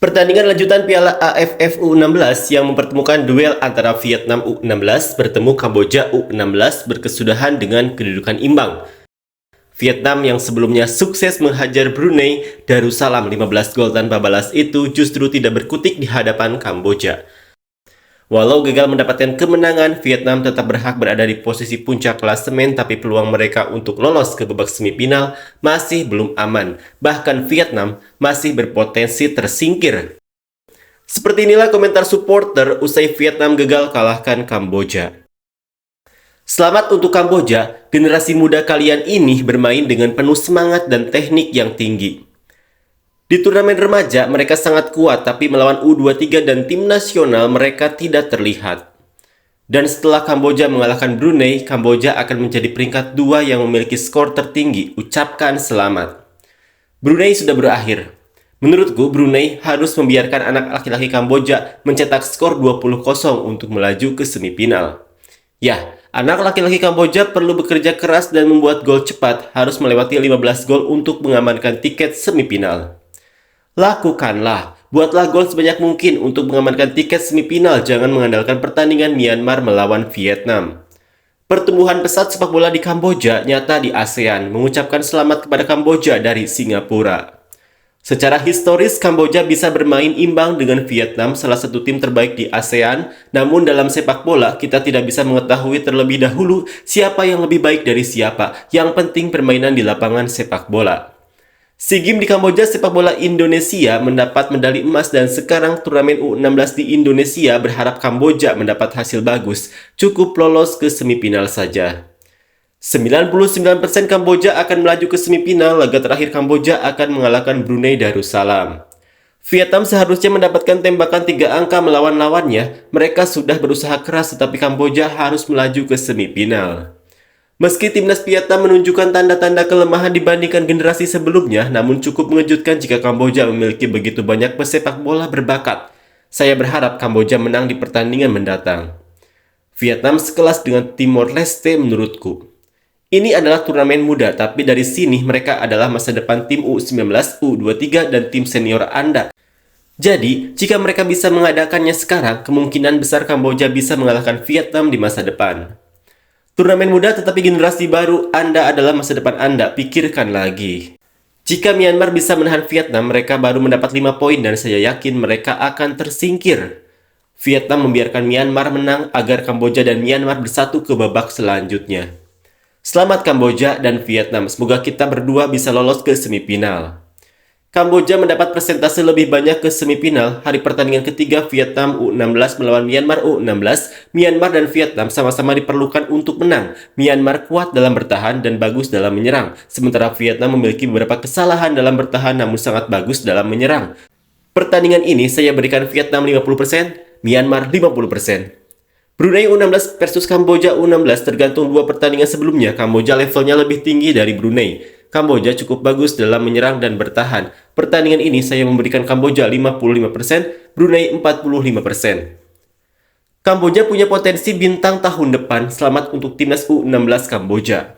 Pertandingan lanjutan Piala AFF U16 yang mempertemukan duel antara Vietnam U16 bertemu Kamboja U16 berkesudahan dengan kedudukan imbang. Vietnam yang sebelumnya sukses menghajar Brunei Darussalam 15 gol tanpa balas itu justru tidak berkutik di hadapan Kamboja. Walau gagal mendapatkan kemenangan, Vietnam tetap berhak berada di posisi puncak klasemen, tapi peluang mereka untuk lolos ke babak semifinal masih belum aman. Bahkan Vietnam masih berpotensi tersingkir. Seperti inilah komentar supporter usai Vietnam gagal kalahkan Kamboja. Selamat untuk Kamboja, generasi muda kalian ini bermain dengan penuh semangat dan teknik yang tinggi. Di turnamen remaja, mereka sangat kuat, tapi melawan U23 dan tim nasional mereka tidak terlihat. Dan setelah Kamboja mengalahkan Brunei, Kamboja akan menjadi peringkat 2 yang memiliki skor tertinggi. Ucapkan selamat. Brunei sudah berakhir. Menurutku, Brunei harus membiarkan anak laki-laki Kamboja mencetak skor 20-0 untuk melaju ke semifinal. Ya, anak laki-laki Kamboja perlu bekerja keras dan membuat gol cepat, harus melewati 15 gol untuk mengamankan tiket semifinal. Lakukanlah, buatlah gol sebanyak mungkin untuk mengamankan tiket semifinal, jangan mengandalkan pertandingan Myanmar melawan Vietnam. Pertumbuhan pesat sepak bola di Kamboja nyata di ASEAN, mengucapkan selamat kepada Kamboja dari Singapura. Secara historis, Kamboja bisa bermain imbang dengan Vietnam, salah satu tim terbaik di ASEAN, namun dalam sepak bola kita tidak bisa mengetahui terlebih dahulu siapa yang lebih baik dari siapa, yang penting permainan di lapangan sepak bola. SEA Games di Kamboja sepak bola Indonesia mendapat medali emas dan sekarang turnamen U16 di Indonesia berharap Kamboja mendapat hasil bagus, cukup lolos ke semifinal saja. 99% Kamboja akan melaju ke semifinal, laga terakhir Kamboja akan mengalahkan Brunei Darussalam. Vietnam seharusnya mendapatkan tembakan 3 angka melawan lawannya, mereka sudah berusaha keras tetapi Kamboja harus melaju ke semifinal. Meski timnas Vietnam menunjukkan tanda-tanda kelemahan dibandingkan generasi sebelumnya, namun cukup mengejutkan jika Kamboja memiliki begitu banyak pesepak bola berbakat. Saya berharap Kamboja menang di pertandingan mendatang. Vietnam sekelas dengan Timor Leste menurutku. Ini adalah turnamen muda, tapi dari sini mereka adalah masa depan tim U19, U23, dan tim senior Anda. Jadi, jika mereka bisa mengadakannya sekarang, kemungkinan besar Kamboja bisa mengalahkan Vietnam di masa depan. Turnamen muda tetapi generasi baru, Anda adalah masa depan Anda, pikirkan lagi. Jika Myanmar bisa menahan Vietnam, mereka baru mendapat 5 poin dan saya yakin mereka akan tersingkir. Vietnam membiarkan Myanmar menang agar Kamboja dan Myanmar bersatu ke babak selanjutnya. Selamat Kamboja dan Vietnam, semoga kita berdua bisa lolos ke semifinal. Kamboja mendapat persentase lebih banyak ke semifinal. Hari pertandingan ketiga Vietnam U16 melawan Myanmar U16. Myanmar dan Vietnam sama-sama diperlukan untuk menang. Myanmar kuat dalam bertahan dan bagus dalam menyerang. Sementara Vietnam memiliki beberapa kesalahan dalam bertahan namun sangat bagus dalam menyerang. Pertandingan ini saya berikan Vietnam 50%, Myanmar 50%. Brunei U16 versus Kamboja U16 tergantung 2 pertandingan sebelumnya. Kamboja levelnya lebih tinggi dari Brunei. Kamboja cukup bagus dalam menyerang dan bertahan. Pertandingan ini saya memberikan Kamboja 55%, Brunei 45%. Kamboja punya potensi bintang tahun depan. Selamat untuk timnas U16 Kamboja.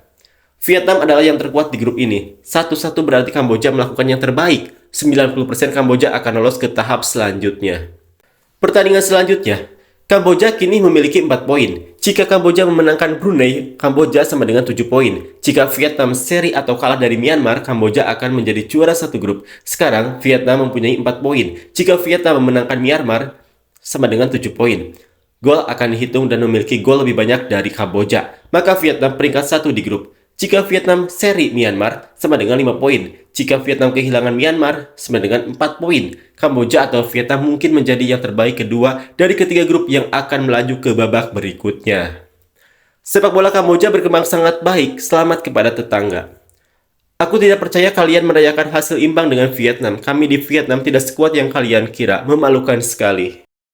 Vietnam adalah yang terkuat di grup ini. Satu-satu berarti Kamboja melakukan yang terbaik. 90% Kamboja akan lolos ke tahap selanjutnya. Pertandingan selanjutnya, Kamboja kini memiliki 4 poin. Jika Kamboja memenangkan Brunei, Kamboja sama dengan 7 poin. Jika Vietnam seri atau kalah dari Myanmar, Kamboja akan menjadi juara satu grup. Sekarang, Vietnam mempunyai 4 poin. Jika Vietnam memenangkan Myanmar, sama dengan 7 poin. Gol akan dihitung dan memiliki gol lebih banyak dari Kamboja. Maka Vietnam peringkat 1 di grup. Jika Vietnam seri Myanmar, sama dengan 5 poin. Jika Vietnam kehilangan Myanmar, sama dengan 4 poin. Kamboja atau Vietnam mungkin menjadi yang terbaik kedua dari ketiga grup yang akan melaju ke babak berikutnya. Sepak bola Kamboja berkembang sangat baik, selamat kepada tetangga. Aku tidak percaya kalian merayakan hasil imbang dengan Vietnam. Kami di Vietnam tidak sekuat yang kalian kira, memalukan sekali.